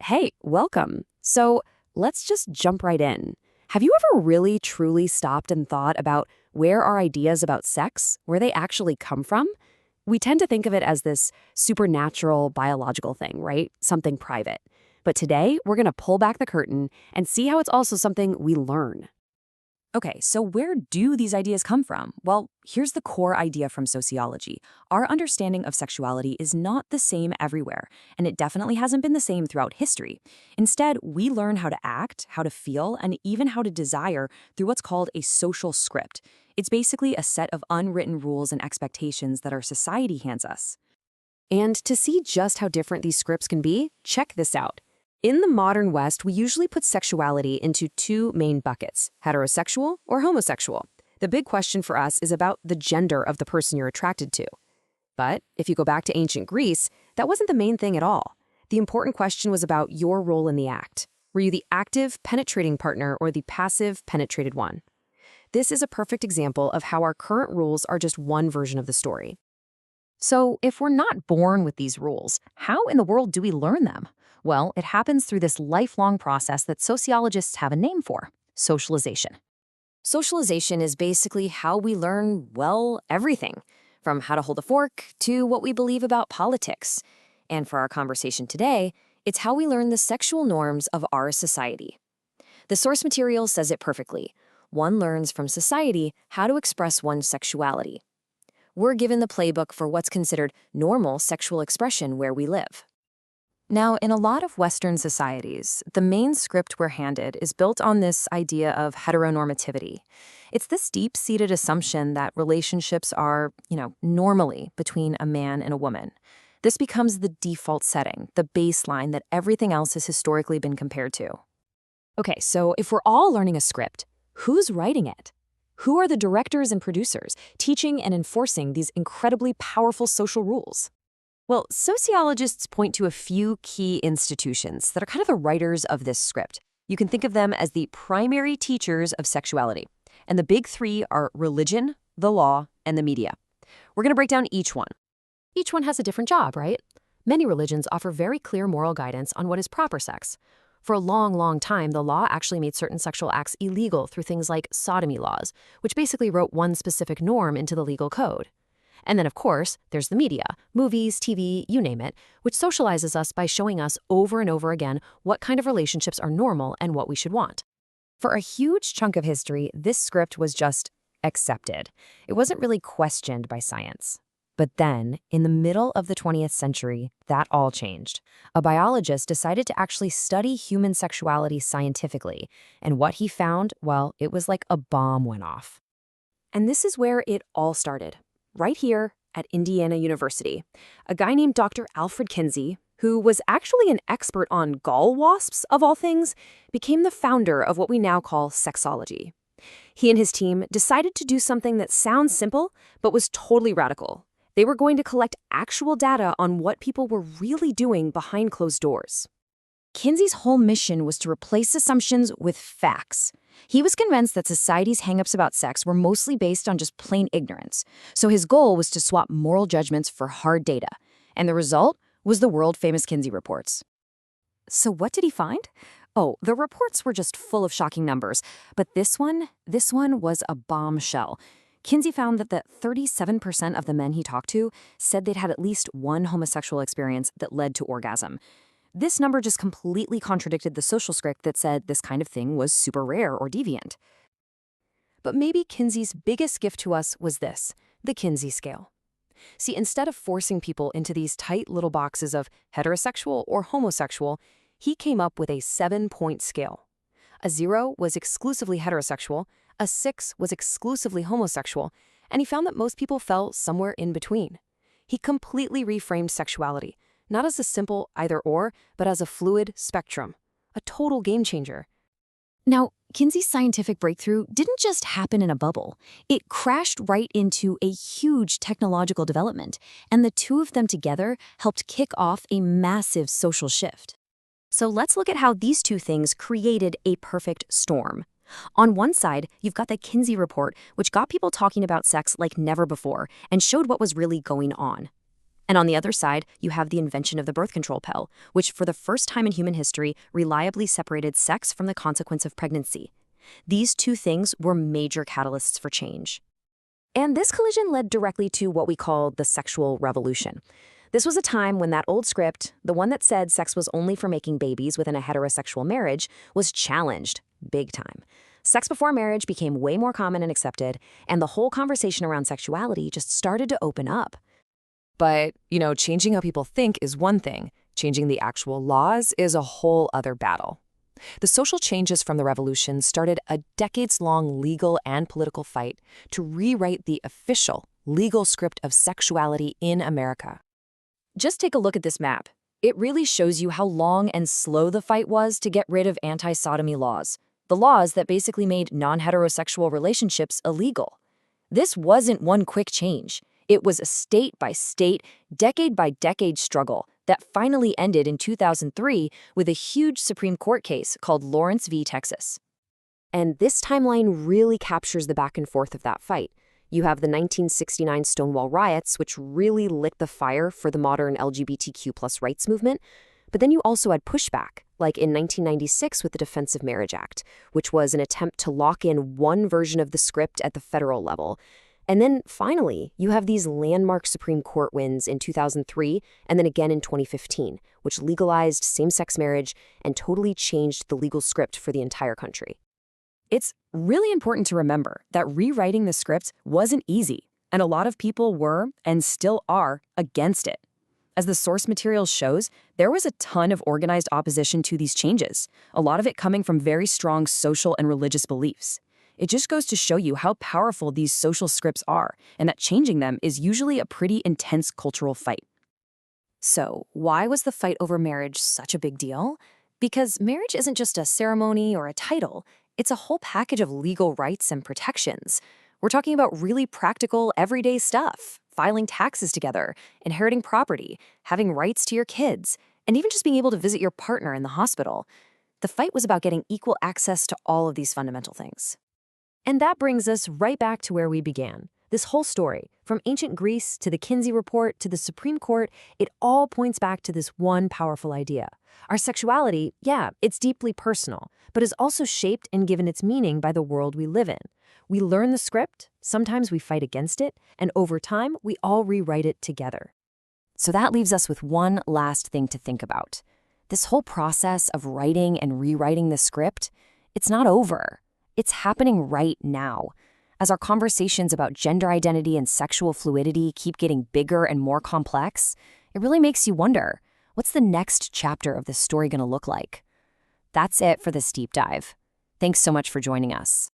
Hey, welcome. So let's just jump right in. Have you ever really truly stopped and thought about where our ideas about sex, where they actually come from? We tend to think of it as this supernatural biological thing, right? Something private. But today, we're going to pull back the curtain and see how it's also something we learn. Okay, so where do these ideas come from? Well, here's the core idea from sociology. Our understanding of sexuality is not the same everywhere, and it definitely hasn't been the same throughout history. Instead, we learn how to act, how to feel, and even how to desire through what's called a social script. It's basically a set of unwritten rules and expectations that our society hands us. And to see just how different these scripts can be, check this out. In the modern West, we usually put sexuality into two main buckets, heterosexual or homosexual. The big question for us is about the gender of the person you're attracted to. But if you go back to ancient Greece, that wasn't the main thing at all. The important question was about your role in the act. Were you the active, penetrating partner or the passive, penetrated one? This is a perfect example of how our current rules are just one version of the story. So, if we're not born with these rules, how in the world do we learn them? Well, it happens through this lifelong process that sociologists have a name for: socialization. Socialization is basically how we learn, well, everything, from how to hold a fork to what we believe about politics. And for our conversation today, it's how we learn the sexual norms of our society. The source material says it perfectly. One learns from society how to express one's sexuality. We're given the playbook for what's considered normal sexual expression where we live. Now, in a lot of Western societies, the main script we're handed is built on this idea of heteronormativity. It's this deep-seated assumption that relationships are, normally between a man and a woman. This becomes the default setting, the baseline that everything else has historically been compared to. Okay, so if we're all learning a script, who's writing it? Who are the directors and producers teaching and enforcing these incredibly powerful social rules? Well, sociologists point to a few key institutions that are kind of the writers of this script. You can think of them as the primary teachers of sexuality. And the big three are religion, the law, and the media. We're going to break down each one. Each one has a different job, right? Many religions offer very clear moral guidance on what is proper sex. For a long, long time, the law actually made certain sexual acts illegal through things like sodomy laws, which basically wrote one specific norm into the legal code. And then, of course, there's the media, movies, TV, you name it, which socializes us by showing us over and over again what kind of relationships are normal and what we should want. For a huge chunk of history, this script was just accepted. It wasn't really questioned by science. But then, in the middle of the 20th century, that all changed. A biologist decided to actually study human sexuality scientifically, and what he found, well, it was like a bomb went off. And this is where it all started. Right here at Indiana University. A guy named Dr. Alfred Kinsey, who was actually an expert on gall wasps, of all things, became the founder of what we now call sexology. He and his team decided to do something that sounds simple, but was totally radical. They were going to collect actual data on what people were really doing behind closed doors. Kinsey's whole mission was to replace assumptions with facts. He was convinced that society's hangups about sex were mostly based on just plain ignorance, so his goal was to swap moral judgments for hard data, and the result was the world-famous Kinsey reports. So what did he find? Oh, the reports were just full of shocking numbers, but this one was a bombshell. Kinsey found that 37% of the men he talked to said they'd had at least one homosexual experience that led to orgasm. This number just completely contradicted the social script that said this kind of thing was super rare or deviant. But maybe Kinsey's biggest gift to us was this, the Kinsey scale. See, instead of forcing people into these tight little boxes of heterosexual or homosexual, he came up with a 7-point scale. A 0 was exclusively heterosexual, a 6 was exclusively homosexual, and he found that most people fell somewhere in between. He completely reframed sexuality, not as a simple either-or, but as a fluid spectrum. A total game changer. Now, Kinsey's scientific breakthrough didn't just happen in a bubble. It crashed right into a huge technological development, and the two of them together helped kick off a massive social shift. So let's look at how these two things created a perfect storm. On one side, you've got the Kinsey report, which got people talking about sex like never before and showed what was really going on. And on the other side, you have the invention of the birth control pill, which for the first time in human history reliably separated sex from the consequence of pregnancy. These two things were major catalysts for change. And this collision led directly to what we call the sexual revolution. This was a time when that old script, the one that said sex was only for making babies within a heterosexual marriage, was challenged big time. Sex before marriage became way more common and accepted, and the whole conversation around sexuality just started to open up. But, changing how people think is one thing. Changing the actual laws is a whole other battle. The social changes from the revolution started a decades-long legal and political fight to rewrite the official legal script of sexuality in America. Just take a look at this map. It really shows you how long and slow the fight was to get rid of anti-sodomy laws, the laws that basically made non-heterosexual relationships illegal. This wasn't one quick change. It was a state-by-state, decade-by-decade struggle that finally ended in 2003 with a huge Supreme Court case called Lawrence v. Texas. And this timeline really captures the back and forth of that fight. You have the 1969 Stonewall riots, which really lit the fire for the modern LGBTQ+ rights movement. But then you also had pushback, like in 1996 with the Defense of Marriage Act, which was an attempt to lock in one version of the script at the federal level. And then finally, you have these landmark Supreme Court wins in 2003 and then again in 2015, which legalized same-sex marriage and totally changed the legal script for the entire country. It's really important to remember that rewriting the script wasn't easy, and a lot of people were, and still are, against it. As the source material shows, there was a ton of organized opposition to these changes, a lot of it coming from very strong social and religious beliefs. It just goes to show you how powerful these social scripts are, and that changing them is usually a pretty intense cultural fight. So, why was the fight over marriage such a big deal? Because marriage isn't just a ceremony or a title, it's a whole package of legal rights and protections. We're talking about really practical, everyday stuff: filing taxes together, inheriting property, having rights to your kids, and even just being able to visit your partner in the hospital. The fight was about getting equal access to all of these fundamental things. And that brings us right back to where we began. This whole story, from ancient Greece to the Kinsey Report to the Supreme Court, it all points back to this one powerful idea. Our sexuality, yeah, it's deeply personal, but is also shaped and given its meaning by the world we live in. We learn the script, sometimes we fight against it, and over time, we all rewrite it together. So that leaves us with one last thing to think about. This whole process of writing and rewriting the script, it's not over. It's happening right now. As our conversations about gender identity and sexual fluidity keep getting bigger and more complex, it really makes you wonder, what's the next chapter of this story going to look like? That's it for this deep dive. Thanks so much for joining us.